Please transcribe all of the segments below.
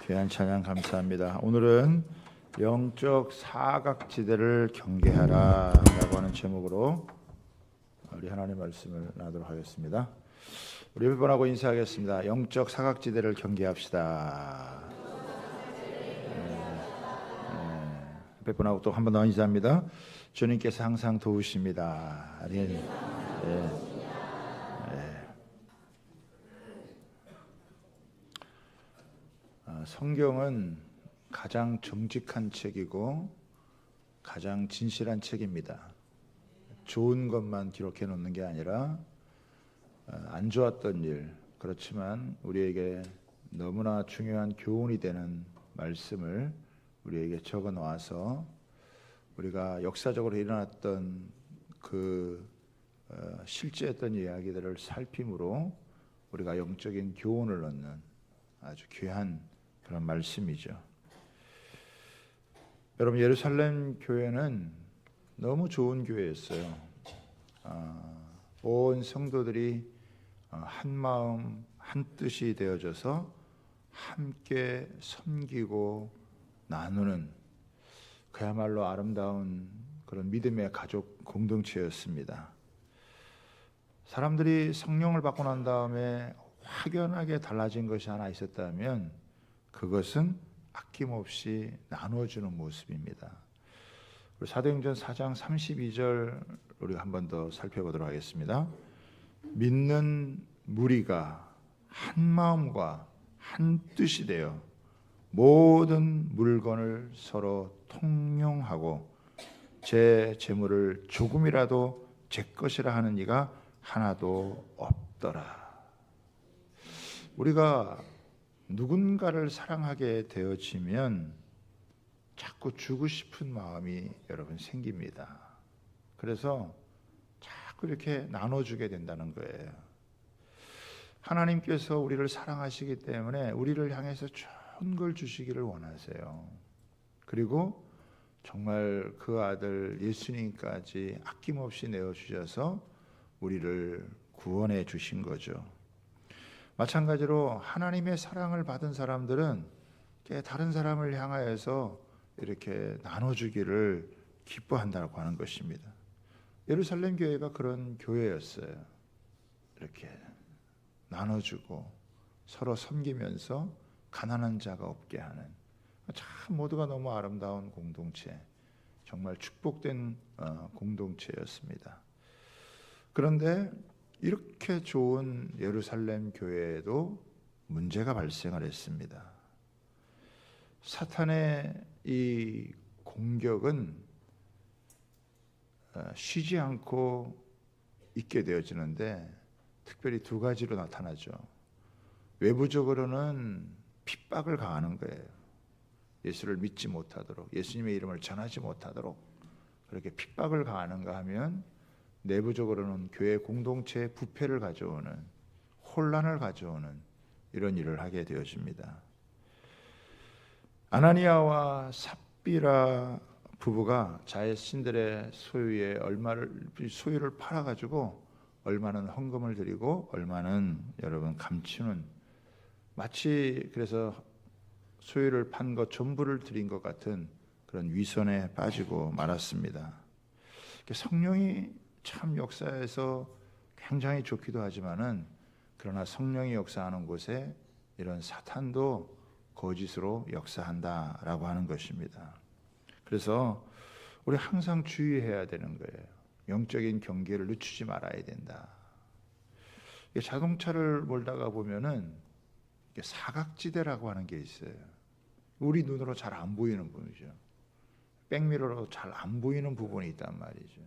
귀한 찬양 감사합니다. 오늘은 영적 사각지대를 경계하라라고 하는 제목으로 우리 하나님의 말씀을 나누도록 하겠습니다. 우리 몇 번 하고 인사하겠습니다. 영적 사각지대를 경계합시다. 몇 번 하고 또 한 번 더 인사합니다. 주님께서 항상 도우십니다. 성경은 가장 정직한 책이고 가장 진실한 책입니다. 좋은 것만 기록해 놓는 게 아니라 안 좋았던 일, 그렇지만 우리에게 너무나 중요한 교훈이 되는 말씀을 우리에게 적어 놓아서 우리가 역사적으로 일어났던 그 실제했던 이야기들을 살핌으로 우리가 영적인 교훈을 얻는 아주 귀한 그런 말씀이죠. 여러분, 예루살렘 교회는 너무 좋은 교회였어요. 온 성도들이 한 마음 한 뜻이 되어져서 함께 섬기고 나누는 그야말로 아름다운 그런 믿음의 가족 공동체였습니다. 사람들이 성령을 받고 난 다음에 확연하게 달라진 것이 하나 있었다면 그것은 아낌없이 나눠주는 모습입니다. 사도행전 4장 32절 우리가 한 번 더 살펴보도록 하겠습니다. 믿는 무리가 한 마음과 한 뜻이 되어 모든 물건을 서로 통용하고 제 재물을 조금이라도 제 것이라 하는 이가 하나도 없더라. 우리가 누군가를 사랑하게 되어지면 자꾸 주고 싶은 마음이 여러분 생깁니다. 그래서 자꾸 이렇게 나눠주게 된다는 거예요. 하나님께서 우리를 사랑하시기 때문에 우리를 향해서 좋은 걸 주시기를 원하세요. 그리고 정말 그 아들 예수님까지 아낌없이 내어주셔서 우리를 구원해 주신 거죠. 마찬가지로 하나님의 사랑을 받은 사람들은 다른 사람을 향하여서 이렇게 나눠주기를 기뻐한다고 하는 것입니다. 예루살렘 교회가 그런 교회였어요. 이렇게 나눠주고 서로 섬기면서 가난한 자가 없게 하는 참 모두가 너무 아름다운 공동체, 정말 축복된 공동체였습니다. 그런데 이렇게 좋은 예루살렘 교회에도 문제가 발생을 했습니다. 사탄의 이 공격은 쉬지 않고 있게 되어지는데 특별히 두 가지로 나타나죠. 외부적으로는 핍박을 가하는 거예요. 예수를 믿지 못하도록, 예수님의 이름을 전하지 못하도록 그렇게 핍박을 가하는가 하면 내부적으로는 교회 공동체에 부패를 가져오는, 혼란을 가져오는 이런 일을 하게 되어집니다. 아나니아와 삽비라 부부가 자신들의 소유를 팔아가지고 얼마는 헌금을 드리고 얼마는 여러분 감추는, 마치 그래서 소유를 판 것 전부를 드린 것 같은 그런 위선에 빠지고 말았습니다. 성령이 참 역사에서 굉장히 좋기도 하지만은 그러나 성령이 역사하는 곳에 이런 사탄도 거짓으로 역사한다라고 하는 것입니다. 그래서 우리 항상 주의해야 되는 거예요. 영적인 경계를 늦추지 말아야 된다. 자동차를 몰다가 보면은 사각지대라고 하는 게 있어요. 우리 눈으로 잘 안 보이는 부분이죠. 백미러로 잘 안 보이는 부분이 있단 말이죠.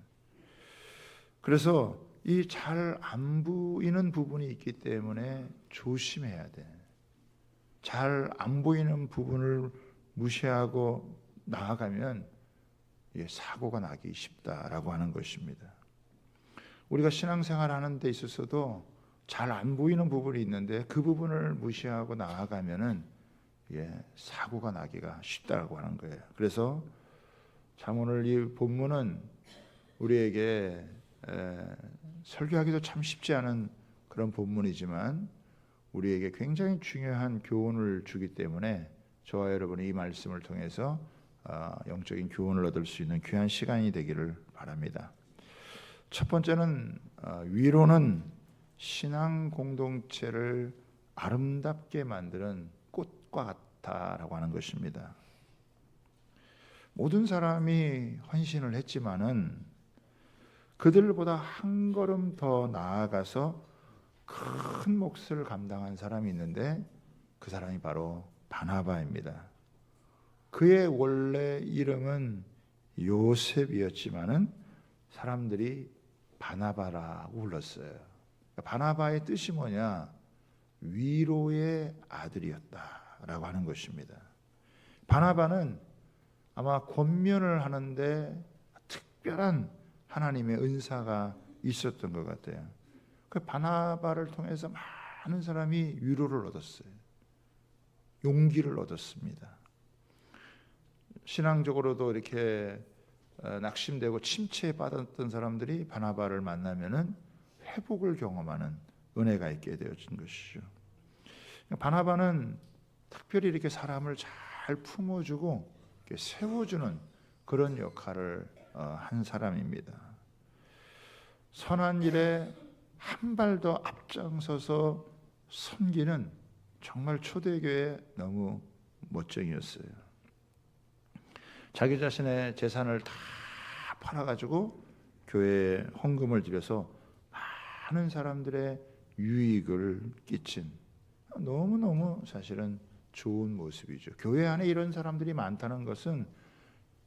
그래서 이 잘 안 보이는 부분이 있기 때문에 조심해야 돼. 잘 안 보이는 부분을 무시하고 나아가면 사고가 나기 쉽다라고 하는 것입니다. 우리가 신앙생활 하는 데 있어서도 잘 안 보이는 부분이 있는데 그 부분을 무시하고 나아가면은 사고가 나기가 쉽다라고 하는 거예요. 그래서 참 오늘 이 본문은 우리에게 설교하기도 참 쉽지 않은 그런 본문이지만 우리에게 굉장히 중요한 교훈을 주기 때문에 저와 여러분이 이 말씀을 통해서 영적인 교훈을 얻을 수 있는 귀한 시간이 되기를 바랍니다. 첫 번째는 위로는 신앙 공동체를 아름답게 만드는 꽃과 같다라고 하는 것입니다. 모든 사람이 헌신을 했지만은 그들보다 한 걸음 더 나아가서 큰 몫을 감당한 사람이 있는데 그 사람이 바로 바나바입니다. 그의 원래 이름은 요셉이었지만은 사람들이 바나바라고 불렀어요. 바나바의 뜻이 뭐냐? 위로의 아들이었다라고 하는 것입니다. 바나바는 아마 권면을 하는데 특별한 하나님의 은사가 있었던 것 같아요. 그 바나바를 통해서 많은 사람이 위로를 얻었어요. 용기를 얻었습니다. 신앙적으로도 이렇게 낙심되고 침체에 빠졌던 사람들이 바나바를 만나면은 회복을 경험하는 은혜가 있게 되어진 것이죠. 바나바는 특별히 이렇게 사람을 잘 품어주고 이렇게 세워주는 그런 역할을 한 사람입니다. 선한 일에 한 발 더 앞장서서 섬기는 정말 초대교회 너무 멋쟁이였어요. 자기 자신의 재산을 다 팔아가지고 교회에 헌금을 드려서 많은 사람들의 유익을 끼친 너무너무 사실은 좋은 모습이죠. 교회 안에 이런 사람들이 많다는 것은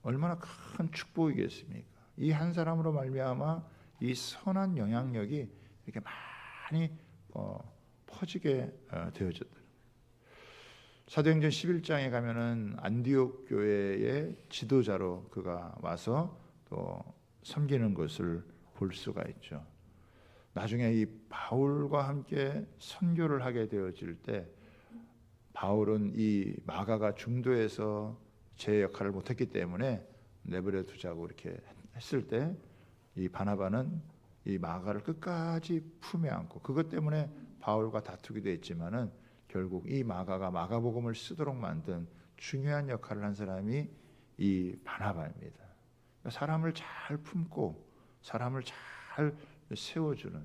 얼마나 큰 축복이겠습니까? 이 한 사람으로 말미암아 이 선한 영향력이 이렇게 많이 퍼지게 되어졌다. 사도행전 11장에 가면은 안디옥 교회의 지도자로 그가 와서 또 섬기는 것을 볼 수가 있죠. 나중에 이 바울과 함께 선교를 하게 되어질 때 바울은 이 마가가 중도에서 제 역할을 못했기 때문에 내버려 두자고 이렇게 했을 때 이 바나바는 이 마가를 끝까지 품에 안고 그것 때문에 바울과 다투기도 했지만은 결국 이 마가가 마가복음을 쓰도록 만든 중요한 역할을 한 사람이 이 바나바입니다. 사람을 잘 품고 사람을 잘 세워주는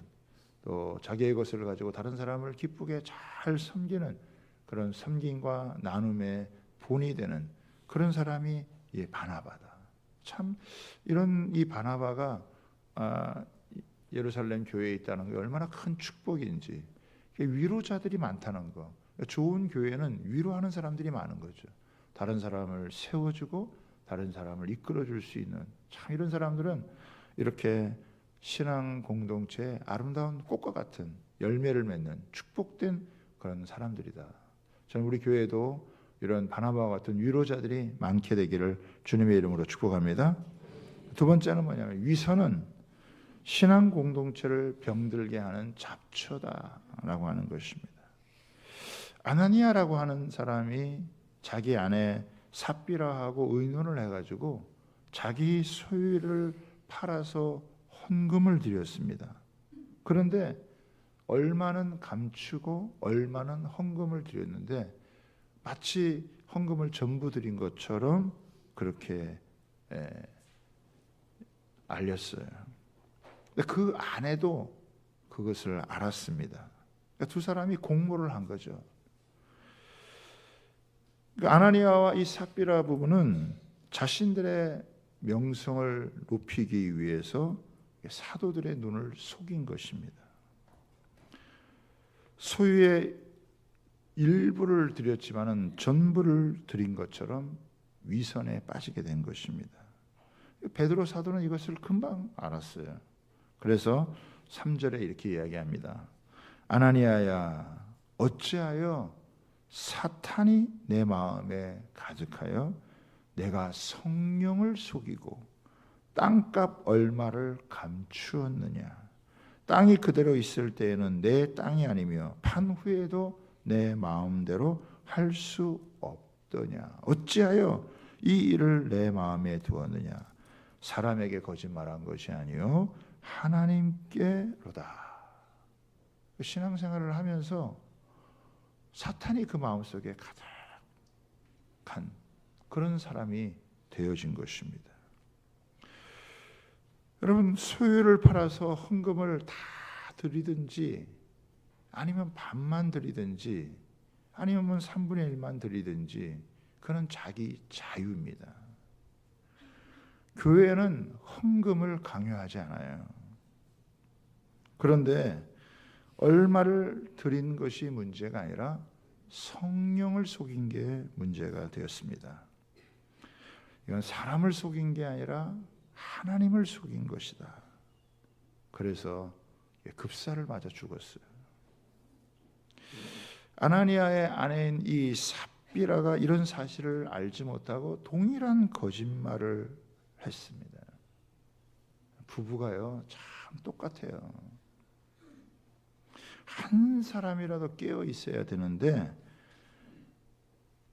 또 자기의 것을 가지고 다른 사람을 기쁘게 잘 섬기는 그런 섬김과 나눔의 본이 되는 그런 사람이 이 바나바다. 참 이런 이 바나바가 예루살렘 교회에 있다는 게 얼마나 큰 축복인지. 위로자들이 많다는 거. 좋은 교회는 위로하는 사람들이 많은 거죠. 다른 사람을 세워주고 다른 사람을 이끌어줄 수 있는 참 이런 사람들은 이렇게 신앙 공동체의 아름다운 꽃과 같은 열매를 맺는 축복된 그런 사람들이다. 저는 우리 교회도 이런 바나바와 같은 위로자들이 많게 되기를 주님의 이름으로 축복합니다. 두 번째는 뭐냐면 위선은 신앙 공동체를 병들게 하는 잡초다라고 하는 것입니다. 아나니아라고 하는 사람이 자기 아내 삽비라하고 의논을 해가지고 자기 소유를 팔아서 헌금을 드렸습니다. 그런데 얼마는 감추고 얼마는 헌금을 드렸는데 마치 헌금을 전부 드린 것처럼 그렇게 알렸어요. 그 아내도 그것을 알았습니다. 그러니까 두 사람이 공모를 한 거죠. 아나니아와 이 삽비라 부부는 자신들의 명성을 높이기 위해서 사도들의 눈을 속인 것입니다. 소유의 일부를 드렸지만은 전부를 드린 것처럼 위선에 빠지게 된 것입니다. 베드로 사도는 이것을 금방 알았어요. 그래서 3절에 이렇게 이야기합니다. 아나니아야, 어찌하여 사탄이 내 마음에 가득하여 내가 성령을 속이고 땅값 얼마를 감추었느냐. 땅이 그대로 있을 때에는 내 땅이 아니며 판 후에도 내 마음대로 할 수 없더냐. 어찌하여 이 일을 내 마음에 두었느냐. 사람에게 거짓말한 것이 아니요 하나님께로다. 신앙생활을 하면서 사탄이 그 마음속에 가득 그런 사람이 되어진 것입니다. 여러분, 소유를 팔아서 헌금을 다 드리든지 아니면 반만 드리든지 아니면 3분의 1만 드리든지 그건 자기 자유입니다. 교회는 헌금을 강요하지 않아요. 그런데 얼마를 드린 것이 문제가 아니라 성령을 속인 게 문제가 되었습니다. 이건 사람을 속인 게 아니라 하나님을 속인 것이다. 그래서 급사를 맞아 죽었어요. 아나니아의 아내인 이 삽비라가 이런 사실을 알지 못하고 동일한 거짓말을 했습니다. 부부가요, 참 똑같아요. 한 사람이라도 깨어 있어야 되는데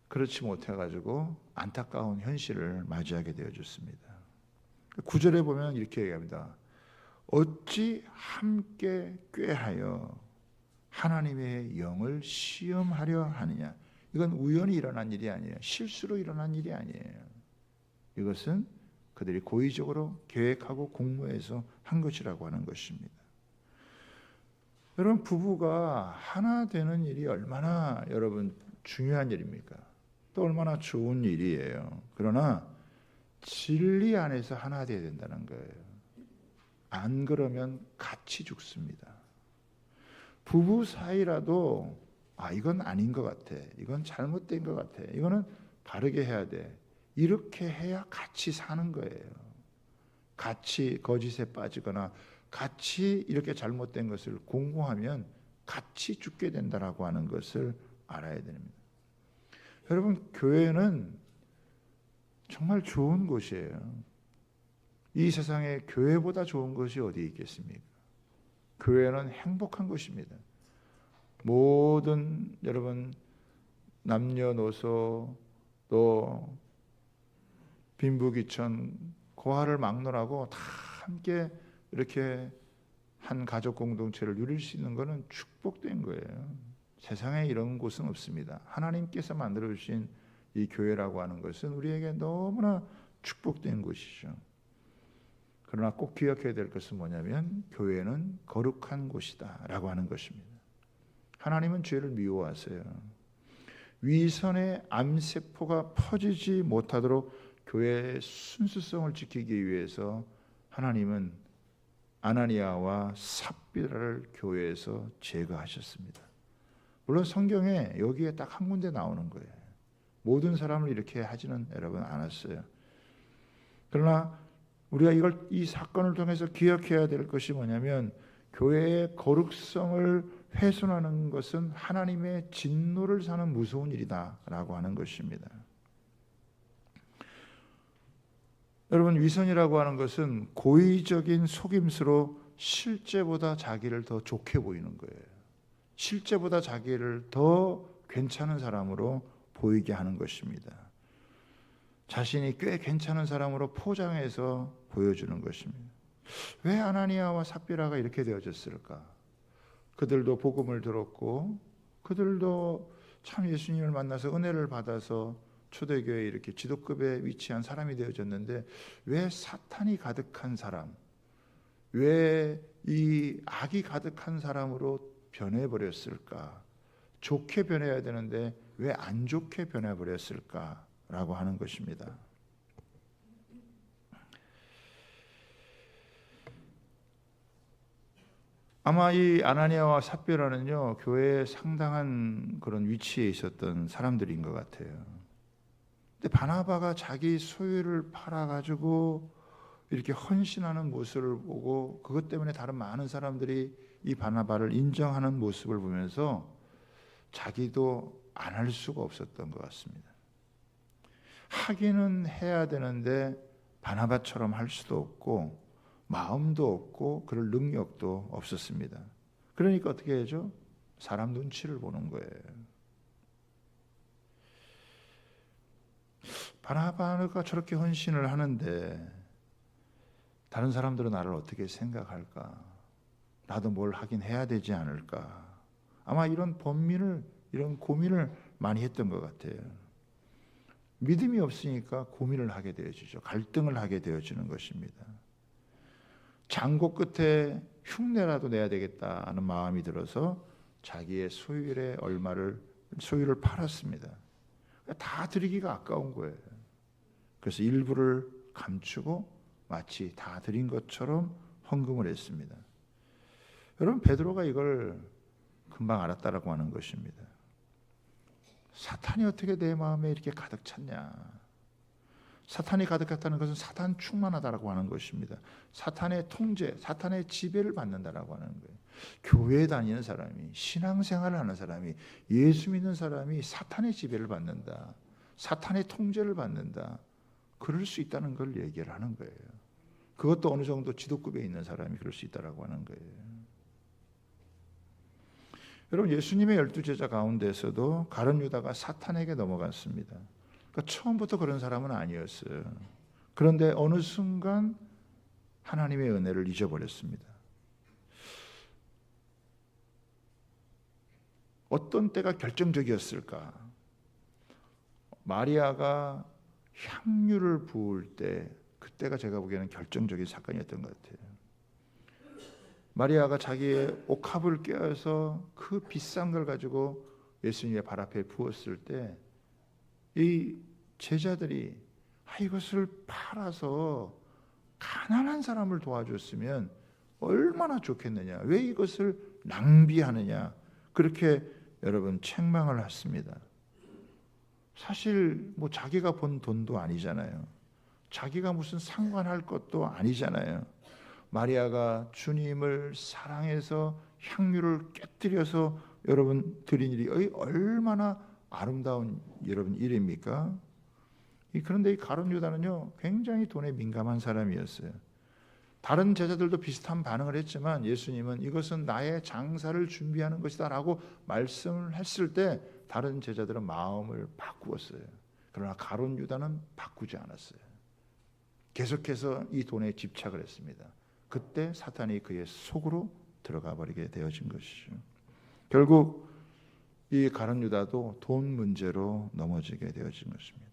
그렇지 못해가지고 안타까운 현실을 맞이하게 되어졌습니다. 9절에 보면 이렇게 얘기합니다. 어찌 함께 꾀하여 하나님의 영을 시험하려 하느냐. 이건 우연히 일어난 일이 아니에요. 실수로 일어난 일이 아니에요. 이것은 그들이 고의적으로 계획하고 공모해서 한 것이라고 하는 것입니다. 여러분, 부부가 하나 되는 일이 얼마나 여러분 중요한 일입니까? 또 얼마나 좋은 일이에요. 그러나 진리 안에서 하나 되어야 된다는 거예요. 안 그러면 같이 죽습니다. 부부 사이라도 이건 아닌 것 같아. 이건 잘못된 것 같아. 이거는 바르게 해야 돼. 이렇게 해야 같이 사는 거예요. 같이 거짓에 빠지거나 같이 이렇게 잘못된 것을 공모하면 같이 죽게 된다라고 하는 것을 알아야 됩니다. 여러분, 교회는 정말 좋은 곳이에요. 이 세상에 교회보다 좋은 것이 어디 있겠습니까? 교회는 행복한 곳입니다. 모든 여러분 남녀노소 또 빈부귀천 고아를 막론하고 다 함께 이렇게 한 가족 공동체를 누릴 수 있는 것은 축복된 거예요. 세상에 이런 곳은 없습니다. 하나님께서 만들어 주신 이 교회라고 하는 것은 우리에게 너무나 축복된 곳이죠. 그러나 꼭 기억해야 될 것은 뭐냐면 교회는 거룩한 곳이다 라고 하는 것입니다. 하나님은 죄를 미워하세요. 위선의 암세포가 퍼지지 못하도록 교회의 순수성을 지키기 위해서 하나님은 아나니아와 삽비라를 교회에서 제거하셨습니다. 물론 성경에 여기에 딱 한 군데 나오는 거예요. 모든 사람을 이렇게 하지는 여러분 않았어요. 그러나 우리가 이 사건을 통해서 기억해야 될 것이 뭐냐면 교회의 거룩성을 훼손하는 것은 하나님의 진노를 사는 무서운 일이다라고 하는 것입니다. 여러분, 위선이라고 하는 것은 고의적인 속임수로 실제보다 자기를 더 좋게 보이는 거예요. 실제보다 자기를 더 괜찮은 사람으로 보이게 하는 것입니다. 자신이 꽤 괜찮은 사람으로 포장해서 보여주는 것입니다. 왜 아나니아와 삽비라가 이렇게 되어졌을까? 그들도 복음을 들었고 그들도 참 예수님을 만나서 은혜를 받아서 초대교회에 이렇게 지도급에 위치한 사람이 되어졌는데 왜 사탄이 가득한 사람, 왜 이 악이 가득한 사람으로 변해버렸을까? 좋게 변해야 되는데 왜 안 좋게 변해버렸을까라고 하는 것입니다. 아마 이 아나니아와 삽비라는요 교회에 상당한 그런 위치에 있었던 사람들인 것 같아요. 근데 바나바가 자기 소유를 팔아가지고 이렇게 헌신하는 모습을 보고 그것 때문에 다른 많은 사람들이 이 바나바를 인정하는 모습을 보면서 자기도 안 할 수가 없었던 것 같습니다. 하기는 해야 되는데 바나바처럼 할 수도 없고 마음도 없고 그럴 능력도 없었습니다. 그러니까 어떻게 해야죠? 사람 눈치를 보는 거예요. 바나바가 저렇게 헌신을 하는데 다른 사람들은 나를 어떻게 생각할까? 나도 뭘 하긴 해야 되지 않을까? 아마 이런 고민을 많이 했던 것 같아요. 믿음이 없으니까 고민을 하게 되어지죠. 갈등을 하게 되어지는 것입니다. 장고 끝에 흉내라도 내야 되겠다는 마음이 들어서 자기의 소유를 팔았습니다. 다 드리기가 아까운 거예요. 그래서 일부를 감추고 마치 다 드린 것처럼 헌금을 했습니다. 여러분, 베드로가 이걸 금방 알았다라고 하는 것입니다. 사탄이 어떻게 내 마음에 이렇게 가득 찼냐? 사탄이 가득했다는 것은 사탄 충만하다라고 하는 것입니다. 사탄의 통제, 사탄의 지배를 받는다라고 하는 거예요. 교회에 다니는 사람이, 신앙생활을 하는 사람이, 예수 믿는 사람이 사탄의 지배를 받는다, 사탄의 통제를 받는다, 그럴 수 있다는 걸 얘기를 하는 거예요. 그것도 어느 정도 지도급에 있는 사람이 그럴 수 있다라고 하는 거예요. 여러분, 예수님의 12제자 가운데서도 가룟 유다가 사탄에게 넘어갔습니다. 그러니까 처음부터 그런 사람은 아니었어요. 그런데 어느 순간 하나님의 은혜를 잊어버렸습니다. 어떤 때가 결정적이었을까? 마리아가 향유를 부을 때, 그때가 제가 보기에는 결정적인 사건이었던 것 같아요. 마리아가 자기의 옥합을 꿰어서 그 비싼 걸 가지고 예수님의 발 앞에 부었을 때 이 제자들이 이것을 팔아서 가난한 사람을 도와줬으면 얼마나 좋겠느냐, 왜 이것을 낭비하느냐, 그렇게 여러분 책망을 했습니다. 사실 뭐 자기가 번 돈도 아니잖아요. 자기가 무슨 상관할 것도 아니잖아요. 마리아가 주님을 사랑해서 향유를 깨뜨려서 여러분 드린 일이 얼마나 아름다운 여러분 일입니까? 그런데 이 가룟 유다는요, 굉장히 돈에 민감한 사람이었어요. 다른 제자들도 비슷한 반응을 했지만 예수님은 이것은 나의 장사를 준비하는 것이다 라고 말씀을 했을 때 다른 제자들은 마음을 바꾸었어요. 그러나 가룟 유다는 바꾸지 않았어요. 계속해서 이 돈에 집착을 했습니다. 그때 사탄이 그의 속으로 들어가 버리게 되어진 것이죠. 결국 이 가룟 유다도 돈 문제로 넘어지게 되어진 것입니다.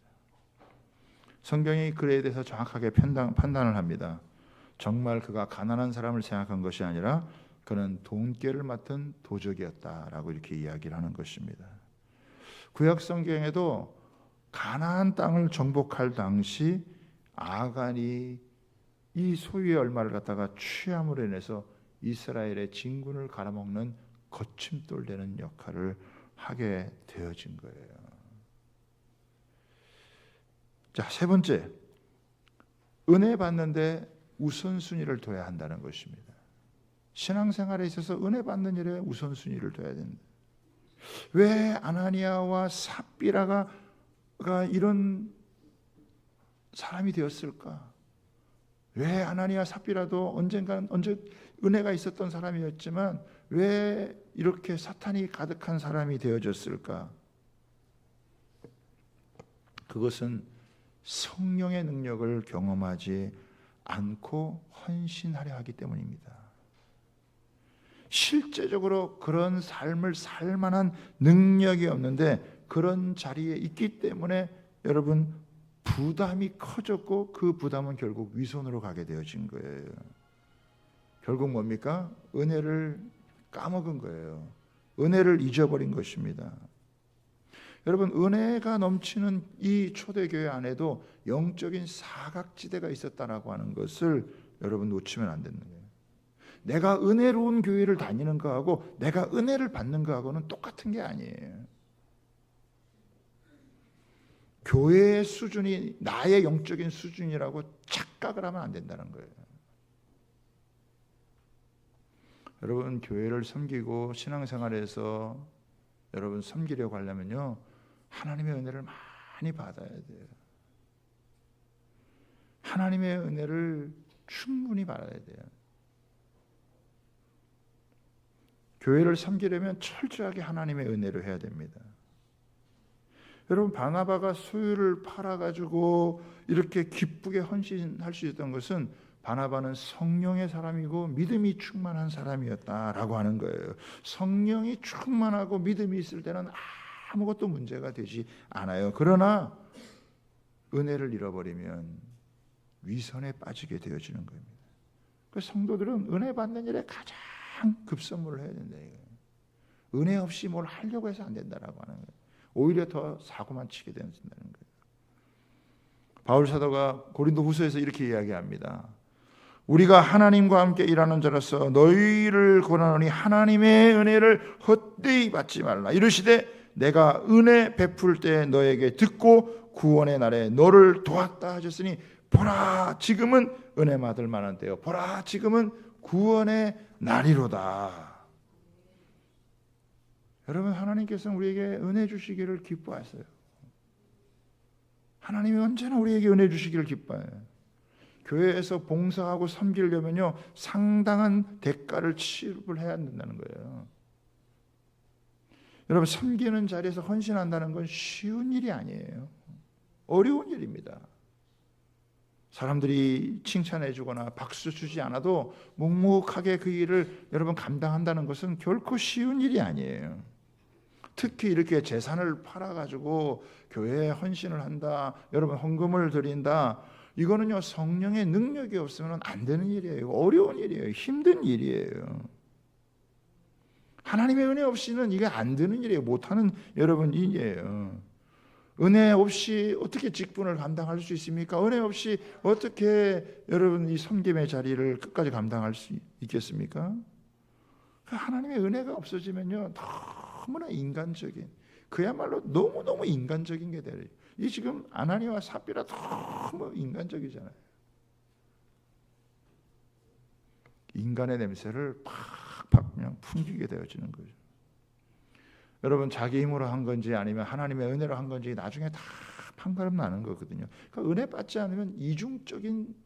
성경이 그에 대해서 정확하게 판단을 합니다. 정말 그가 가난한 사람을 생각한 것이 아니라 그는 돈꾀를 맡은 도적이었다라고 이렇게 이야기를 하는 것입니다. 구약 성경에도 가나안 땅을 정복할 당시 아간이 이 소유의 얼마를 갖다가 취함으로 인해서 이스라엘의 진군을 갈아먹는 거침돌 되는 역할을 하게 되어진 거예요. 자, 세 번째, 은혜 받는데 우선순위를 둬야 한다는 것입니다. 신앙생활에 있어서 은혜 받는 일에 우선순위를 둬야 된다. 왜 아나니아와 삽비라가 이런 사람이 되었을까? 왜 아나니아 삽비라도 언제 은혜가 있었던 사람이었지만 왜 이렇게 사탄이 가득한 사람이 되어졌을까? 그것은 성령의 능력을 경험하지 않고 헌신하려 하기 때문입니다. 실제적으로 그런 삶을 살 만한 능력이 없는데 그런 자리에 있기 때문에 여러분 부담이 커졌고 그 부담은 결국 위선으로 가게 되어진 거예요. 결국 뭡니까? 은혜를 까먹은 거예요. 은혜를 잊어버린 것입니다. 여러분, 은혜가 넘치는 이 초대교회 안에도 영적인 사각지대가 있었다라고 하는 것을 여러분 놓치면 안 되는 거예요. 내가 은혜로운 교회를 다니는 거하고 내가 은혜를 받는 거하고는 똑같은 게 아니에요. 교회의 수준이 나의 영적인 수준이라고 착각을 하면 안 된다는 거예요. 여러분, 교회를 섬기고 신앙생활에서 여러분 섬기려고 하려면요, 하나님의 은혜를 많이 받아야 돼요. 하나님의 은혜를 충분히 받아야 돼요. 교회를 섬기려면 철저하게 하나님의 은혜로 해야 됩니다. 여러분, 바나바가 소유를 팔아가지고 이렇게 기쁘게 헌신할 수 있었던 것은 바나바는 성령의 사람이고 믿음이 충만한 사람이었다라고 하는 거예요. 성령이 충만하고 믿음이 있을 때는 아무것도 문제가 되지 않아요. 그러나 은혜를 잃어버리면 위선에 빠지게 되어지는 겁니다. 그 성도들은 은혜 받는 일에 가장 급선무를 해야 된다. 은혜 없이 뭘 하려고 해서 안 된다라고 하는 거예요. 오히려 더 사고만 치게 된다는 거예요. 바울 사도가 고린도 후서에서 이렇게 이야기합니다. 우리가 하나님과 함께 일하는 자로서 너희를 권하노니 하나님의 은혜를 헛되이 받지 말라. 이르시되 내가 은혜 베풀 때 너에게 듣고 구원의 날에 너를 도왔다 하셨으니 보라 지금은 은혜 받을 만한 때요 보라 지금은 구원의 날이로다. 여러분, 하나님께서는 우리에게 은혜 주시기를 기뻐하세요. 하나님이 언제나 우리에게 은혜 주시기를 기뻐해요. 교회에서 봉사하고 섬기려면요 상당한 대가를 치르을 해야 된다는 거예요. 여러분, 섬기는 자리에서 헌신한다는 건 쉬운 일이 아니에요. 어려운 일입니다. 사람들이 칭찬해 주거나 박수 주지 않아도 묵묵하게 그 일을 여러분 감당한다는 것은 결코 쉬운 일이 아니에요. 특히 이렇게 재산을 팔아가지고 교회에 헌신을 한다, 여러분 헌금을 드린다, 이거는요 성령의 능력이 없으면 안 되는 일이에요. 어려운 일이에요. 힘든 일이에요. 하나님의 은혜 없이는 이게 안 되는 일이에요. 못하는 여러분 일이에요. 은혜 없이 어떻게 직분을 감당할 수 있습니까? 은혜 없이 어떻게 여러분 이 섬김의 자리를 끝까지 감당할 수 있겠습니까? 하나님의 은혜가 없어지면요 너무나 인간적인, 그야말로 너무너무 인간적인 게 돼요. 이 지금 아나니와 삽비라 너무 인간적이잖아요. 인간의 냄새를 팍팍 그냥 풍기게 되어지는 거죠. 여러분, 자기 힘으로 한 건지 아니면 하나님의 은혜로 한 건지 나중에 다 판가름 나는 거거든요. 그러니까 은혜 받지 않으면 이중적인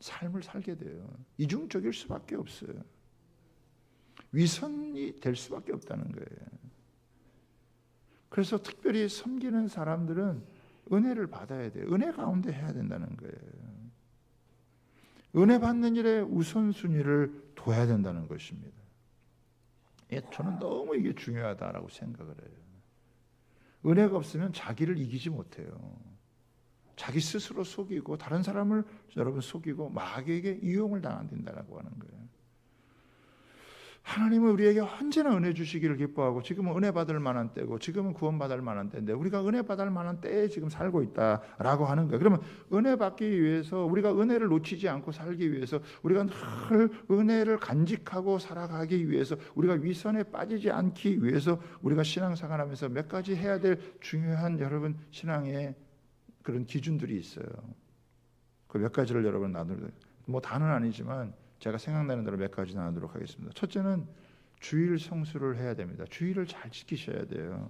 삶을 살게 돼요. 이중적일 수밖에 없어요. 위선이 될 수밖에 없다는 거예요. 그래서 특별히 섬기는 사람들은 은혜를 받아야 돼요. 은혜 가운데 해야 된다는 거예요. 은혜 받는 일에 우선순위를 둬야 된다는 것입니다. 저는 너무 이게 중요하다라고 생각을 해요. 은혜가 없으면 자기를 이기지 못해요. 자기 스스로 속이고 다른 사람을 여러분 속이고 마귀에게 이용을 당한다고 하는 거예요. 하나님은 우리에게 언제나 은혜 주시기를 기뻐하고 지금은 은혜 받을 만한 때고 지금은 구원받을 만한 때인데 우리가 은혜 받을 만한 때에 지금 살고 있다라고 하는 거예요. 그러면 은혜 받기 위해서 우리가 은혜를 놓치지 않고 살기 위해서 우리가 늘 은혜를 간직하고 살아가기 위해서 우리가 위선에 빠지지 않기 위해서 우리가 신앙생활하면서 몇 가지 해야 될 중요한 여러분 신앙의 그런 기준들이 있어요. 그 몇 가지를 여러분 나누는 뭐 다는 아니지만 제가 생각나는 대로 몇 가지 나누도록 하겠습니다. 첫째는 주일 성수를 해야 됩니다. 주일을 잘 지키셔야 돼요.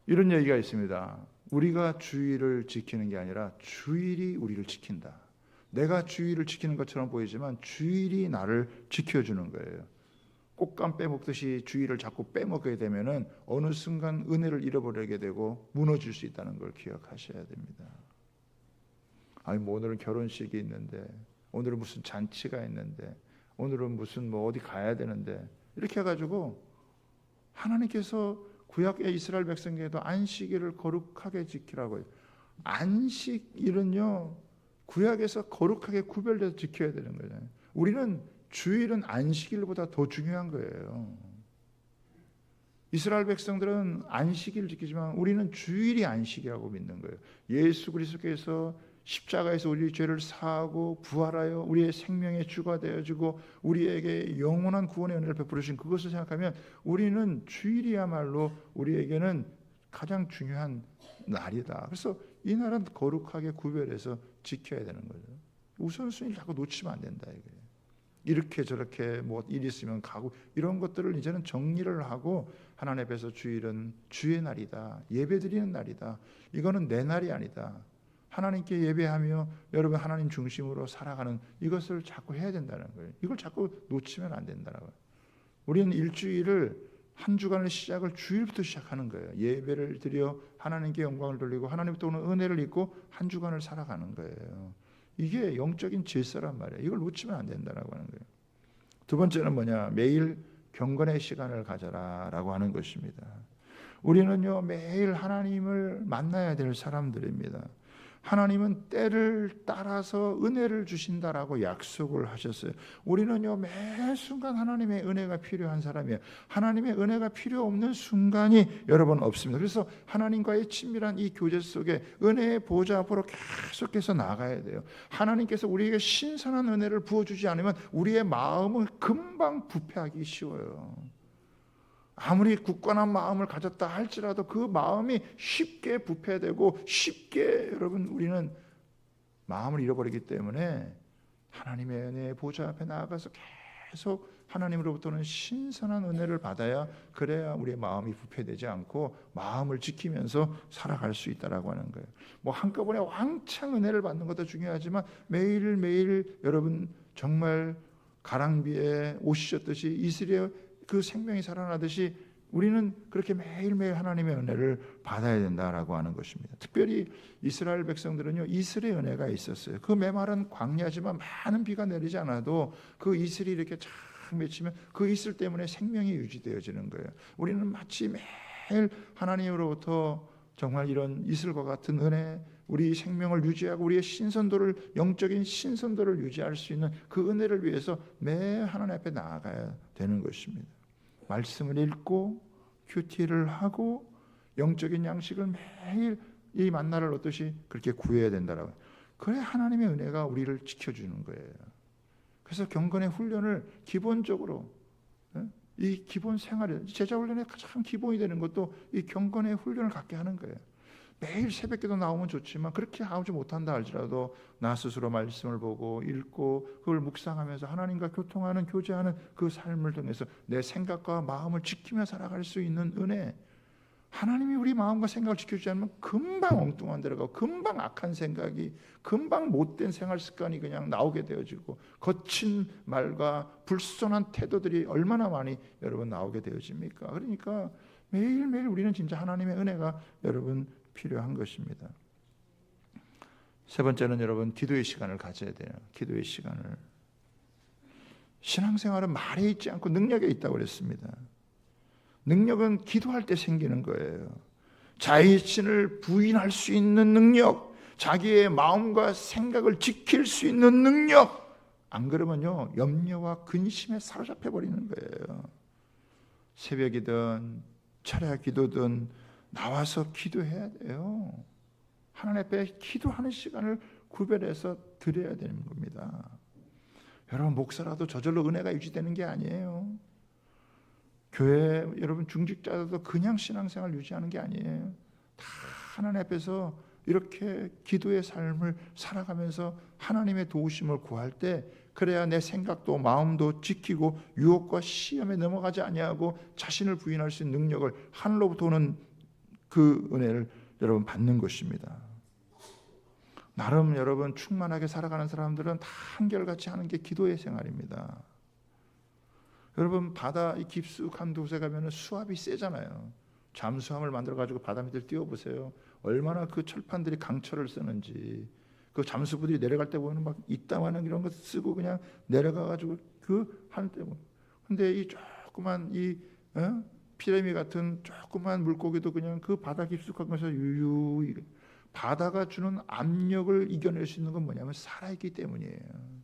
이런 얘기가 있습니다. 우리가 주일을 지키는 게 아니라 주일이 우리를 지킨다. 내가 주일을 지키는 것처럼 보이지만 주일이 나를 지켜주는 거예요. 꽃감 빼먹듯이 주일을 자꾸 빼먹게 되면은 어느 순간 은혜를 잃어버리게 되고 무너질 수 있다는 걸 기억하셔야 됩니다. 아니 뭐 오늘은 결혼식이 있는데, 오늘은 무슨 잔치가 있는데, 오늘은 무슨 뭐 어디 가야 되는데, 이렇게 해가지고 하나님께서 구약의 이스라엘 백성에게도 안식일을 거룩하게 지키라고 해요. 안식일은요 구약에서 거룩하게 구별돼서 지켜야 되는 거예요. 우리는 주일은 안식일보다 더 중요한 거예요. 이스라엘 백성들은 안식일을 지키지만 우리는 주일이 안식이라고 믿는 거예요. 예수 그리스도께서 십자가에서 우리의 죄를 사하고 부활하여 우리의 생명의 주가 되어지고 우리에게 영원한 구원의 은혜를 베풀으신 그것을 생각하면 우리는 주일이야말로 우리에게는 가장 중요한 날이다. 그래서 이 날은 거룩하게 구별해서 지켜야 되는 거죠. 우선순위를 자꾸 놓치면 안 된다 이거예요. 이렇게 저렇게 뭐 일 있으면 가고 이런 것들을 이제는 정리를 하고 하나님 앞에서 주일은 주의 날이다. 예배드리는 날이다. 이거는 내 날이 아니다. 하나님께 예배하며 여러분 하나님 중심으로 살아가는 이것을 자꾸 해야 된다는 거예요. 이걸 자꾸 놓치면 안 된다는 거예요. 우리는 일주일을 한 주간의 시작을 주일부터 시작하는 거예요. 예배를 드려 하나님께 영광을 돌리고 하나님부터 오는 은혜를 입고 한 주간을 살아가는 거예요. 이게 영적인 질서란 말이에요. 이걸 놓치면 안 된다라고 하는 거예요. 두 번째는 뭐냐? 매일 경건의 시간을 가져라라고 하는 것입니다. 우리는요 매일 하나님을 만나야 될 사람들입니다. 하나님은 때를 따라서 은혜를 주신다라고 약속을 하셨어요. 우리는요 매 순간 하나님의 은혜가 필요한 사람이에요. 하나님의 은혜가 필요 없는 순간이 여러분 없습니다. 그래서 하나님과의 친밀한 이 교제 속에 은혜의 보좌 앞으로 계속해서 나가야 돼요. 하나님께서 우리에게 신선한 은혜를 부어주지 않으면 우리의 마음은 금방 부패하기 쉬워요. 아무리 굳건한 마음을 가졌다 할지라도 그 마음이 쉽게 부패되고 쉽게 여러분 우리는 마음을 잃어버리기 때문에 하나님의 은혜의 보좌 앞에 나아가서 계속 하나님으로부터는 신선한 은혜를 받아야, 그래야 우리의 마음이 부패되지 않고 마음을 지키면서 살아갈 수 있다라고 하는 거예요. 뭐 한꺼번에 왕창 은혜를 받는 것도 중요하지만 매일매일 여러분 정말 가랑비에 옷이 젖듯이 이슬의 그 생명이 살아나듯이 우리는 그렇게 매일매일 하나님의 은혜를 받아야 된다라고 하는 것입니다. 특별히 이스라엘 백성들은요 이슬의 은혜가 있었어요. 그 메마른 광야지만 많은 비가 내리지 않아도 그 이슬이 이렇게 쫙 맺히면 그 이슬 때문에 생명이 유지되어지는 거예요. 우리는 마치 매일 하나님으로부터 정말 이런 이슬과 같은 은혜, 우리 생명을 유지하고 우리의 신선도를, 영적인 신선도를 유지할 수 있는 그 은혜를 위해서 매일 하나님 앞에 나아가야 되는 것입니다. 말씀을 읽고 큐티를 하고 영적인 양식을 매일 이 만나를 얻듯이 그렇게 구해야 된다라고. 그래 하나님의 은혜가 우리를 지켜주는 거예요. 그래서 경건의 훈련을 기본적으로 이 기본 생활에, 제자 훈련의 가장 기본이 되는 것도 이 경건의 훈련을 갖게 하는 거예요. 매일 새벽기도 나오면 좋지만 그렇게 하지 못한다 할지라도 나 스스로 말씀을 보고 읽고 그걸 묵상하면서 하나님과 교통하는, 교제하는 그 삶을 통해서 내 생각과 마음을 지키며 살아갈 수 있는 은혜. 하나님이 우리 마음과 생각을 지켜주지 않으면 금방 엉뚱한 데로 가고 금방 악한 생각이, 금방 못된 생활 습관이 그냥 나오게 되어지고 거친 말과 불손한 태도들이 얼마나 많이 여러분 나오게 되어집니까? 그러니까 매일매일 우리는 진짜 하나님의 은혜가 여러분 필요한 것입니다. 세 번째는 여러분 기도의 시간을 가져야 돼요. 기도의 시간을. 신앙생활은 말에 있지 않고 능력에 있다고 그랬습니다. 능력은 기도할 때 생기는 거예요. 자신을 부인할 수 있는 능력, 자기의 마음과 생각을 지킬 수 있는 능력. 안 그러면요 염려와 근심에 사로잡혀 버리는 거예요. 새벽이든 철야 기도든 나와서 기도해야 돼요. 하나님 앞에 기도하는 시간을 구별해서 드려야 되는 겁니다. 여러분 목사라도 저절로 은혜가 유지되는 게 아니에요. 교회 여러분 중직자도 그냥 신앙생활 유지하는 게 아니에요. 다 하나님 앞에서 이렇게 기도의 삶을 살아가면서 하나님의 도우심을 구할 때, 그래야 내 생각도 마음도 지키고 유혹과 시험에 넘어가지 아니하고 자신을 부인할 수 있는 능력을 하늘로부터 오는 그 은혜를 여러분 받는 것입니다. 나름 여러분 충만하게 살아가는 사람들은 다 한결같이 하는 게 기도의 생활입니다. 여러분 바다 이 깊숙한 곳에 가면 수압이 세잖아요. 잠수함을 만들어 가지고 바다 밑을 띄워보세요. 얼마나 그 철판들이 강철을 쓰는지. 그 잠수부들이 내려갈 때 보면 막 이따만한 이런 거 쓰고 그냥 내려가 가지고 그 하는 때 뭐. 근데 이 조그만 이 피레미 같은 조그만 물고기도 그냥 그 바다 깊숙한 곳에서 유유히, 바다가 주는 압력을 이겨낼 수 있는 건 뭐냐면 살아있기 때문이에요.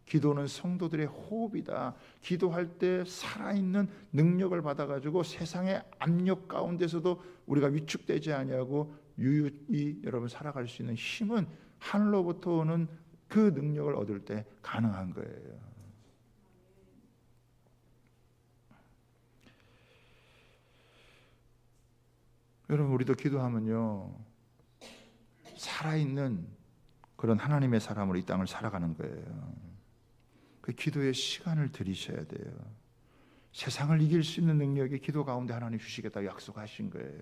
기도는 성도들의 호흡이다. 기도할 때 살아있는 능력을 받아가지고 세상의 압력 가운데서도 우리가 위축되지 아니하고 유유히 여러분 살아갈 수 있는 힘은 하늘로부터 오는 그 능력을 얻을 때 가능한 거예요. 여러분 우리도 기도하면요 살아있는 그런 하나님의 사람으로 이 땅을 살아가는 거예요. 그 기도의 시간을 들이셔야 돼요. 세상을 이길 수 있는 능력이 기도 가운데 하나님 주시겠다고 약속하신 거예요.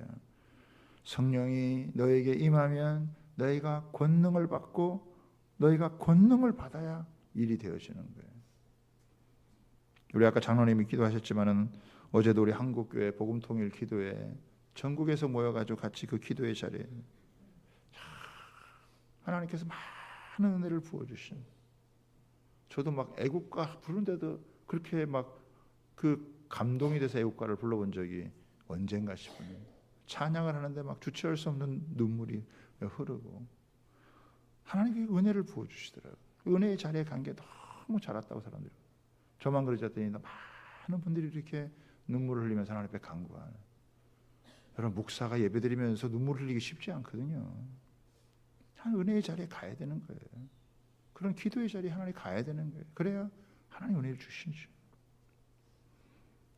성령이 너에게 임하면 너희가 권능을 받고 너희가 권능을 받아야 일이 되어지는 거예요. 우리 아까 장로님이 기도하셨지만은 어제도 우리 한국교회 복음통일 기도회 전국에서 모여가지고 같이 그 기도의 자리에 하나님께서 많은 은혜를 부어주신, 저도 막 애국가 부르는데도 그렇게 막 그 감동이 돼서 애국가를 불러본 적이 언젠가 싶어요. 찬양을 하는데 막 주체할 수 없는 눈물이 흐르고 하나님께 은혜를 부어주시더라고요. 은혜의 자리에 간 게 너무 잘 왔다고 사람들이. 저만 그러지 않더니 많은 분들이 이렇게 눈물을 흘리면서 하나님 앞에 간구하는. 여러분 목사가 예배드리면서 눈물 흘리기 쉽지 않거든요. 참 은혜의 자리에 가야 되는 거예요. 그런 기도의 자리에 하나님 가야 되는 거예요. 그래야 하나님 은혜를 주시죠.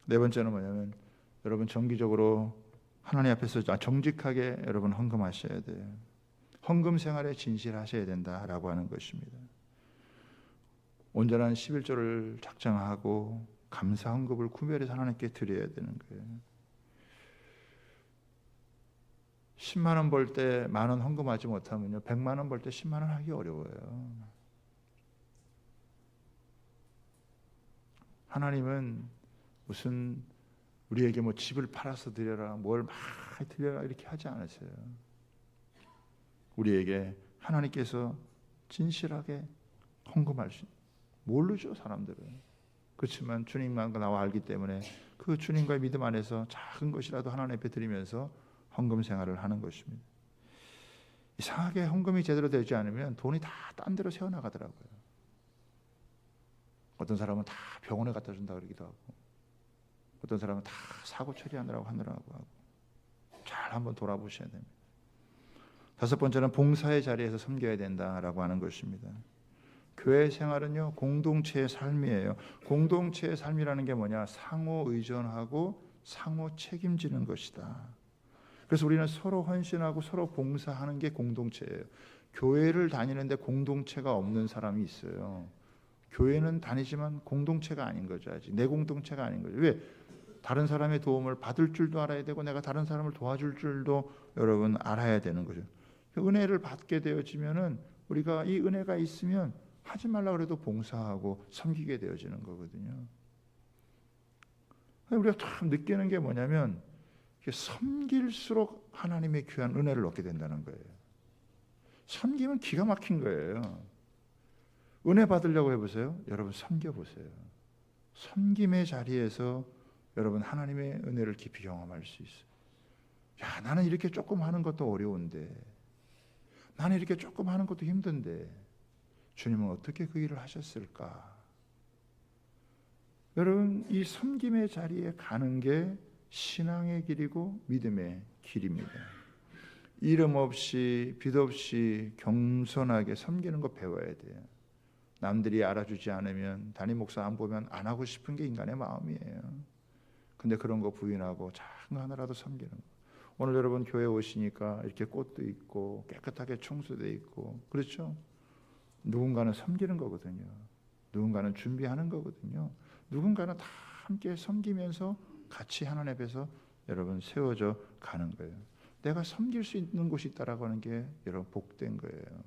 네 번째는 뭐냐면 여러분 정기적으로 하나님 앞에서 정직하게 여러분 헌금하셔야 돼요. 헌금 생활에 진실하셔야 된다라고 하는 것입니다. 온전한 11조를 작정하고 감사 헌금을 구별해서 하나님께 드려야 되는 거예요. 10만 원 벌 때 만 원 헌금하지 못하면요, 100만 원 벌 때 10만 원 하기 어려워요. 하나님은 무슨 우리에게 뭐 집을 팔아서 드려라, 뭘 많이 드려라 이렇게 하지 않으세요. 우리에게 하나님께서 진실하게 헌금할 수, 모르죠 사람들은. 그렇지만 주님만 나와 알기 때문에 그 주님과의 믿음 안에서 작은 것이라도 하나님 앞에 드리면서 헌금 생활을 하는 것입니다. 이상하게 헌금이 제대로 되지 않으면 돈이 다 딴 데로 새어나가더라고요. 어떤 사람은 다 병원에 갖다 준다 그러기도 하고, 어떤 사람은 다 사고 처리하느라고 하고. 잘 한번 돌아보셔야 됩니다. 다섯 번째는 봉사의 자리에서 섬겨야 된다라고 하는 것입니다. 교회 생활은요, 공동체의 삶이에요. 공동체의 삶이라는 게 뭐냐? 상호 의존하고 상호 책임지는 것이다. 그래서 우리는 서로 헌신하고 서로 봉사하는 게 공동체예요. 교회를 다니는데 공동체가 없는 사람이 있어요. 교회는 다니지만 공동체가 아닌 거죠. 아직 내 공동체가 아닌 거죠. 왜? 다른 사람의 도움을 받을 줄도 알아야 되고 내가 다른 사람을 도와줄 줄도 여러분 알아야 되는 거죠. 은혜를 받게 되어지면은 우리가 이 은혜가 있으면 하지 말라 그래도 봉사하고 섬기게 되어지는 거거든요. 우리가 참 느끼는 게 뭐냐면 섬길수록 하나님의 귀한 은혜를 얻게 된다는 거예요. 섬기면 기가 막힌 거예요. 은혜 받으려고 해보세요. 여러분 섬겨보세요. 섬김의 자리에서 여러분 하나님의 은혜를 깊이 경험할 수 있어요. 야, 나는 이렇게 조금 하는 것도 어려운데, 나는 이렇게 조금 하는 것도 힘든데 주님은 어떻게 그 일을 하셨을까? 여러분 이 섬김의 자리에 가는 게 신앙의 길이고 믿음의 길입니다. 이름 없이 빚 없이 겸손하게 섬기는 거 배워야 돼요. 남들이 알아주지 않으면, 담임 목사 안 보면 안 하고 싶은 게 인간의 마음이에요. 근데 그런 거 부인하고 작은 거 하나라도 섬기는 거. 오늘 여러분 교회 오시니까 이렇게 꽃도 있고 깨끗하게 청소돼 있고 그렇죠? 누군가는 섬기는 거거든요. 누군가는 준비하는 거거든요. 누군가는 다 함께 섬기면서 같이 하나님 앞에서 여러분 세워져 가는 거예요. 내가 섬길 수 있는 곳이 있다라고 하는 게 여러분 복된 거예요.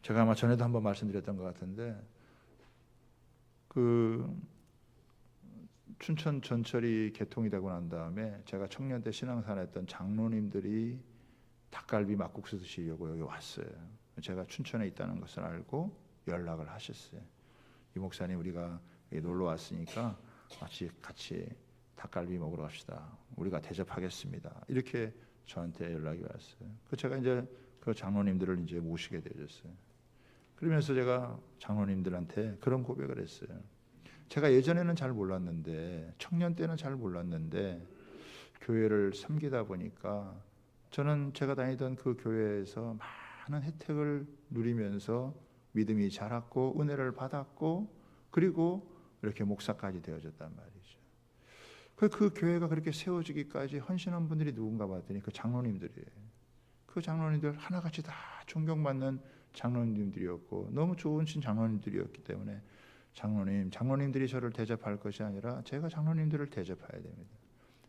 제가 아마 전에도 한번 말씀드렸던 것 같은데 춘천 전철이 개통이 되고 난 다음에 제가 청년 때 신앙생활 했던 장로님들이 닭갈비 막국수 드시려고 여기 왔어요. 제가 춘천에 있다는 것을 알고 연락을 하셨어요. 이 목사님 우리가 여기 놀러 왔으니까 같이 닭갈비 먹으러 갑시다. 우리가 대접하겠습니다. 이렇게 저한테 연락이 왔어요. 제가 이제 그 장로님들을 이제 모시게 되었어요. 그러면서 제가 장로님들한테 그런 고백을 했어요. 제가 예전에는 잘 몰랐는데, 청년 때는 잘 몰랐는데 교회를 섬기다 보니까 저는 제가 다니던 그 교회에서 많은 혜택을 누리면서 믿음이 자랐고 은혜를 받았고 그리고 이렇게 목사까지 되어졌단 말이죠. 그 교회가 그렇게 세워지기까지 헌신한 분들이 누군가 봤더니 그 장로님들이에요. 그 장로님들 하나같이 다 존경받는 장로님들이었고 너무 좋은 장로님들이었기 때문에 장로님들이 저를 대접할 것이 아니라 제가 장로님들을 대접해야 됩니다.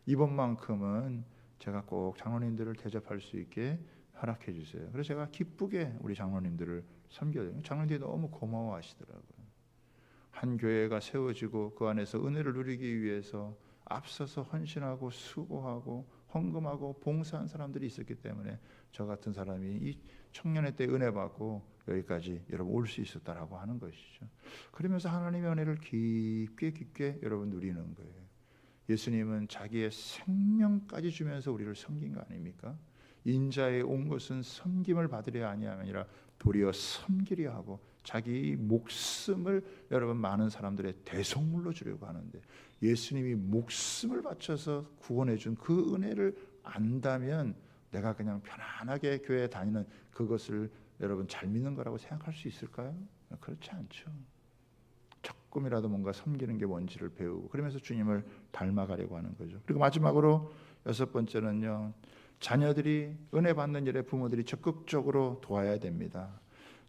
이번만큼은 제가 꼭 장로님들을 대접할 수 있게 허락해 주세요. 그래서 제가 기쁘게 우리 장로님들을 섬겨요. 장로님들이 너무 고마워하시더라고요. 한 교회가 세워지고 그 안에서 은혜를 누리기 위해서 앞서서 헌신하고 수고하고 헌금하고 봉사한 사람들이 있었기 때문에 저 같은 사람이 이 청년의 때 은혜 받고 여기까지 여러분 올 수 있었다라고 하는 것이죠. 그러면서 하나님의 은혜를 깊게 여러분 누리는 거예요. 예수님은 자기의 생명까지 주면서 우리를 섬긴 거 아닙니까? 인자에 온 것은 섬김을 받으려 아니하니라 도리어 섬기려 하고 자기 목숨을 여러분 많은 사람들의 대속물로 주려고 하는데, 예수님이 목숨을 바쳐서 구원해 준 그 은혜를 안다면 내가 그냥 편안하게 교회에 다니는 그것을 여러분 잘 믿는 거라고 생각할 수 있을까요? 그렇지 않죠. 조금이라도 뭔가 섬기는 게 뭔지를 배우고 그러면서 주님을 닮아가려고 하는 거죠. 그리고 마지막으로 6번째는요, 자녀들이 은혜 받는 일에 부모들이 적극적으로 도와야 됩니다.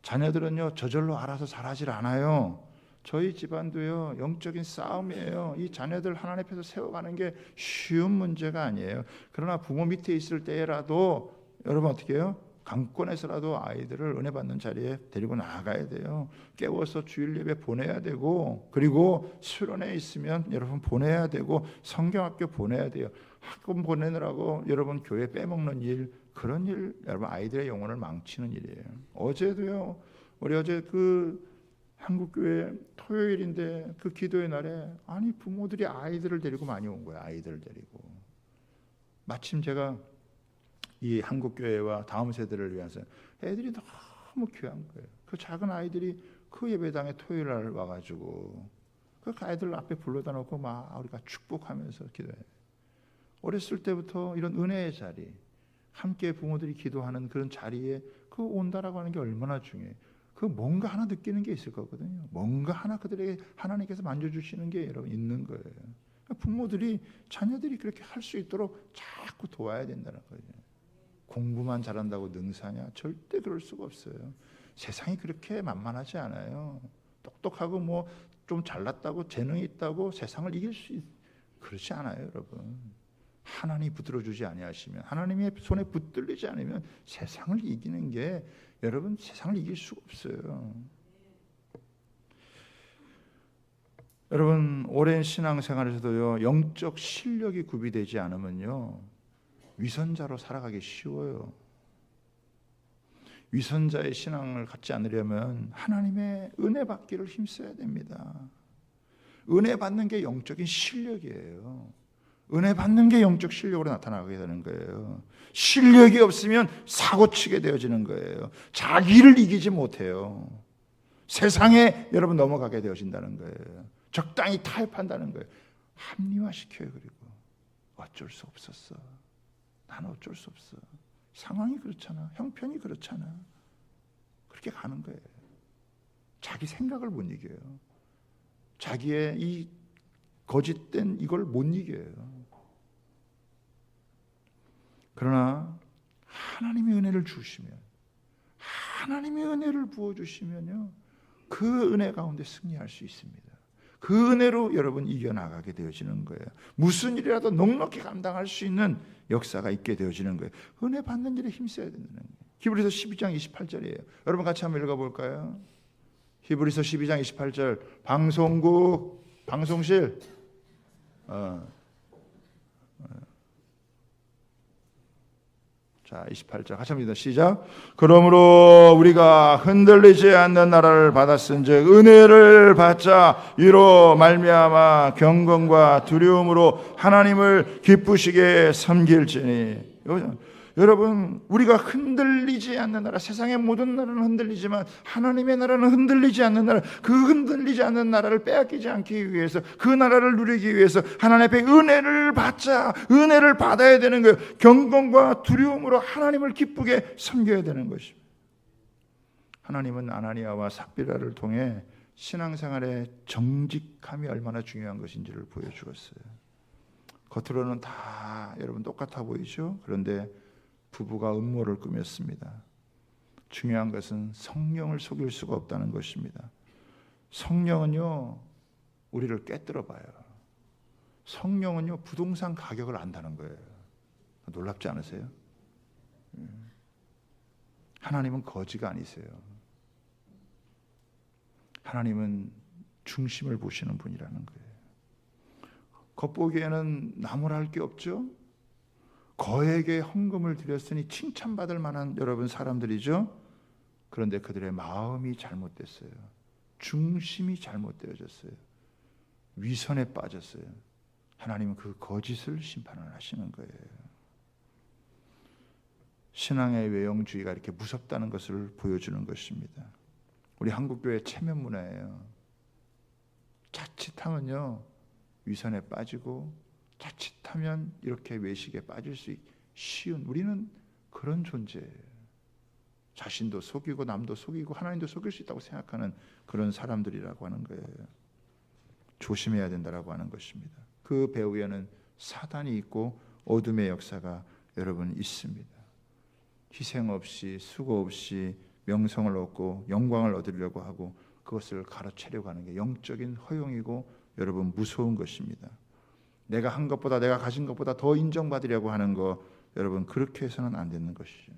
자녀들은요 저절로 알아서 잘하질 않아요. 저희 집안도요 영적인 싸움이에요. 이 자녀들 하나님 앞에서 세워가는 게 쉬운 문제가 아니에요. 그러나 부모 밑에 있을 때라도 여러분 어떻게 해요? 강권에서라도 아이들을 은혜 받는 자리에 데리고 나가야 돼요. 깨워서 주일 예배 보내야 되고, 그리고 수련회 있으면 여러분 보내야 되고, 성경학교 보내야 돼요. 학원 보내느라고 여러분 교회 빼먹는 일, 그런 일 여러분 아이들의 영혼을 망치는 일이에요. 어제도요, 우리 어제 그 한국교회 토요일인데 그 기도의 날에 아니 부모들이 아이들을 데리고 많이 온 거예요. 아이들을 데리고. 마침 제가 이 한국교회와 다음 세대를 위해서 애들이 너무 귀한 거예요. 그 작은 아이들이 그 예배당에 토요일 날 와가지고 그 아이들 앞에 불러다 놓고 막 우리가 축복하면서 기도해요. 어렸을 때부터 이런 은혜의 자리, 함께 부모들이 기도하는 그런 자리에 그 온다라고 하는 게 얼마나 중요해요. 그 뭔가 하나 느끼는 게 있을 거거든요. 뭔가 하나 그들에게 하나님께서 만져주시는 게 여러분 있는 거예요. 부모들이 자녀들이 그렇게 할 수 있도록 자꾸 도와야 된다는 거예요. 공부만 잘한다고 능사냐? 절대 그럴 수가 없어요. 세상이 그렇게 만만하지 않아요. 똑똑하고 뭐 좀 잘났다고 재능이 있다고 세상을 이길 수 그렇지 않아요, 여러분. 하나님이 붙들어 주지 아니하시면, 하나님의 손에 붙들리지 않으면 세상을 이기는 게 여러분 세상을 이길 수가 없어요. 여러분 오랜 신앙생활에서도요 영적 실력이 구비되지 않으면요 위선자로 살아가기 쉬워요. 위선자의 신앙을 갖지 않으려면 하나님의 은혜 받기를 힘써야 됩니다. 은혜 받는 게 영적인 실력이에요. 은혜 받는 게 영적 실력으로 나타나게 되는 거예요. 실력이 없으면 사고치게 되어지는 거예요. 자기를 이기지 못해요. 세상에 여러분 넘어가게 되어진다는 거예요. 적당히 타협한다는 거예요. 합리화시켜요. 그리고 어쩔 수 없었어. 나는 어쩔 수 없어. 상황이 그렇잖아. 형편이 그렇잖아. 그렇게 가는 거예요. 자기 생각을 못 이겨요. 자기의 이 거짓된 이걸 못 이겨요. 그러나 하나님의 은혜를 주시면, 하나님의 은혜를 부어주시면요 그 은혜 가운데 승리할 수 있습니다. 그 은혜로 여러분 이겨나가게 되어지는 거예요. 무슨 일이라도 넉넉히 감당할 수 있는 역사가 있게 되어지는 거예요. 은혜 받는 일에 힘써야 된다는 거예요. 히브리서 12장 28절이에요. 여러분 같이 한번 읽어볼까요? 히브리서 12장 28절 방송국 방송실 자 28절 같이 합니다. 시작. 그러므로 우리가 흔들리지 않는 나라를 받았은즉 은혜를 받자 이로 말미암아 경건과 두려움으로 하나님을 기쁘시게 섬길지니. 여러분 우리가 흔들리지 않는 나라, 세상의 모든 나라는 흔들리지만 하나님의 나라는 흔들리지 않는 나라, 그 흔들리지 않는 나라를 빼앗기지 않기 위해서, 그 나라를 누리기 위해서 하나님 앞에 은혜를 받자, 은혜를 받아야 되는 거예요. 경건과 두려움으로 하나님을 기쁘게 섬겨야 되는 것입니다. 하나님은 아나니아와 삽비라를 통해 신앙생활의 정직함이 얼마나 중요한 것인지를 보여주었어요. 겉으로는 다 여러분 똑같아 보이죠? 그런데 부부가 음모를 꾸몄습니다. 중요한 것은 성령을 속일 수가 없다는 것입니다. 성령은요 우리를 꿰뚫어 봐요. 성령은요 부동산 가격을 안다는 거예요. 놀랍지 않으세요? 하나님은 거지가 아니세요. 하나님은 중심을 보시는 분이라는 거예요. 겉보기에는 나무랄 게 없죠. 거액의 헌금을 드렸으니 칭찬받을 만한 여러분 사람들이죠. 그런데 그들의 마음이 잘못됐어요. 중심이 잘못되어졌어요. 위선에 빠졌어요. 하나님은 그 거짓을 심판을 하시는 거예요. 신앙의 외형주의가 이렇게 무섭다는 것을 보여주는 것입니다. 우리 한국교회 체면 문화예요. 자칫하면요 위선에 빠지고, 자칫하면 이렇게 외식에 빠질 수 쉬운, 우리는 그런 존재예요. 자신도 속이고 남도 속이고 하나님도 속일 수 있다고 생각하는 그런 사람들이라고 하는 거예요. 조심해야 된다라고 하는 것입니다. 그 배후에는 사단이 있고 어둠의 역사가 여러분 있습니다. 희생 없이 수고 없이 명성을 얻고 영광을 얻으려고 하고 그것을 가로채려고 하는 게 영적인 허용이고 여러분 무서운 것입니다. 내가 한 것보다, 내가 가진 것보다 더 인정받으려고 하는 거, 여러분 그렇게 해서는 안 되는 것이죠.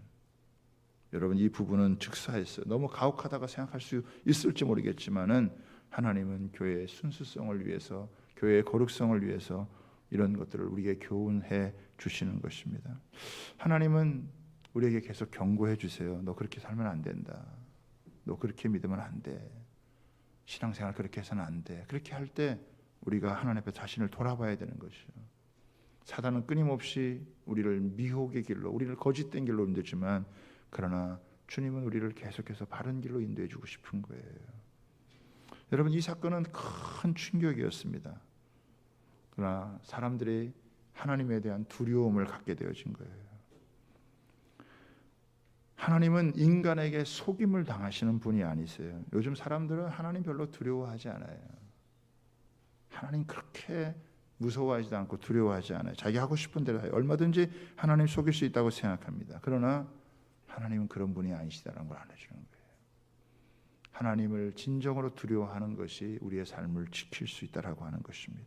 여러분 이 부분은 즉사했어요. 너무 가혹하다고 생각할 수 있을지 모르겠지만은 하나님은 교회의 순수성을 위해서, 교회의 거룩성을 위해서 이런 것들을 우리에게 교훈해 주시는 것입니다. 하나님은 우리에게 계속 경고해 주세요. 너 그렇게 살면 안 된다. 너 그렇게 믿으면 안 돼. 신앙생활 그렇게 해서는 안 돼. 그렇게 할 때 우리가 하나님 앞에 자신을 돌아봐야 되는 것이죠. 사단은 끊임없이 우리를 미혹의 길로, 우리를 거짓된 길로 인도지만, 그러나 주님은 우리를 계속해서 바른 길로 인도해 주고 싶은 거예요. 여러분 이 사건은 큰 충격이었습니다. 그러나 사람들이 하나님에 대한 두려움을 갖게 되어진 거예요. 하나님은 인간에게 속임을 당하시는 분이 아니세요. 요즘 사람들은 하나님 별로 두려워하지 않아요. 하나님 그렇게 무서워하지도 않고 두려워하지 않아요. 자기 하고 싶은 대로 해요. 얼마든지 하나님 속일 수 있다고 생각합니다. 그러나 하나님은 그런 분이 아니시다는 걸 알려주는 거예요. 하나님을 진정으로 두려워하는 것이 우리의 삶을 지킬 수 있다라고 하는 것입니다.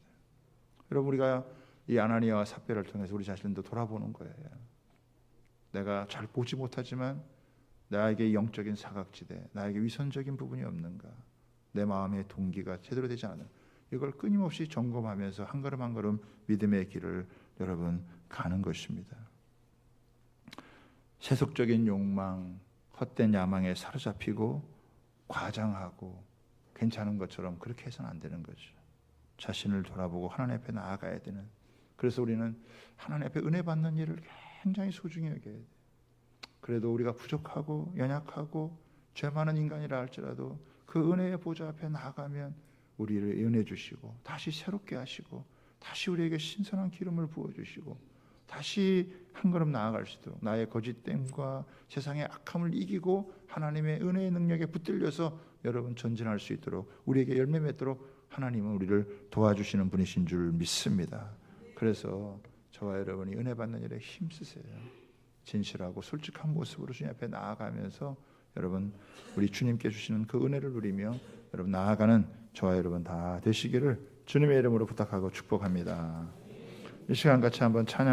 여러분 우리가 이 아나니아와 삽비라를 통해서 우리 자신도 돌아보는 거예요. 내가 잘 보지 못하지만 나에게 영적인 사각지대, 나에게 위선적인 부분이 없는가, 내 마음의 동기가 제대로 되지 않은, 이걸 끊임없이 점검하면서 한 걸음 한 걸음 믿음의 길을 여러분 가는 것입니다. 세속적인 욕망, 헛된 야망에 사로잡히고 과장하고 괜찮은 것처럼 그렇게 해서는 안 되는 거죠. 자신을 돌아보고 하나님 앞에 나아가야 되는, 그래서 우리는 하나님 앞에 은혜 받는 일을 굉장히 소중히 여겨야 돼요. 그래도 우리가 부족하고 연약하고 죄 많은 인간이라 할지라도 그 은혜의 보좌 앞에 나아가면 우리를 은혜 주시고 다시 새롭게 하시고 다시 우리에게 신선한 기름을 부어주시고 다시 한 걸음 나아갈 수 있도록, 나의 거짓됨과 세상의 악함을 이기고 하나님의 은혜의 능력에 붙들려서 여러분 전진할 수 있도록, 우리에게 열매 맺도록 하나님은 우리를 도와주시는 분이신 줄 믿습니다. 그래서 저와 여러분이 은혜 받는 일에 힘쓰세요. 진실하고 솔직한 모습으로 주님 앞에 나아가면서 여러분 우리 주님께 주시는 그 은혜를 누리며 여러분 나아가는 저와 여러분 다 되시기를 주님의 이름으로 부탁하고 축복합니다. 이 시간 같이 한번 찬양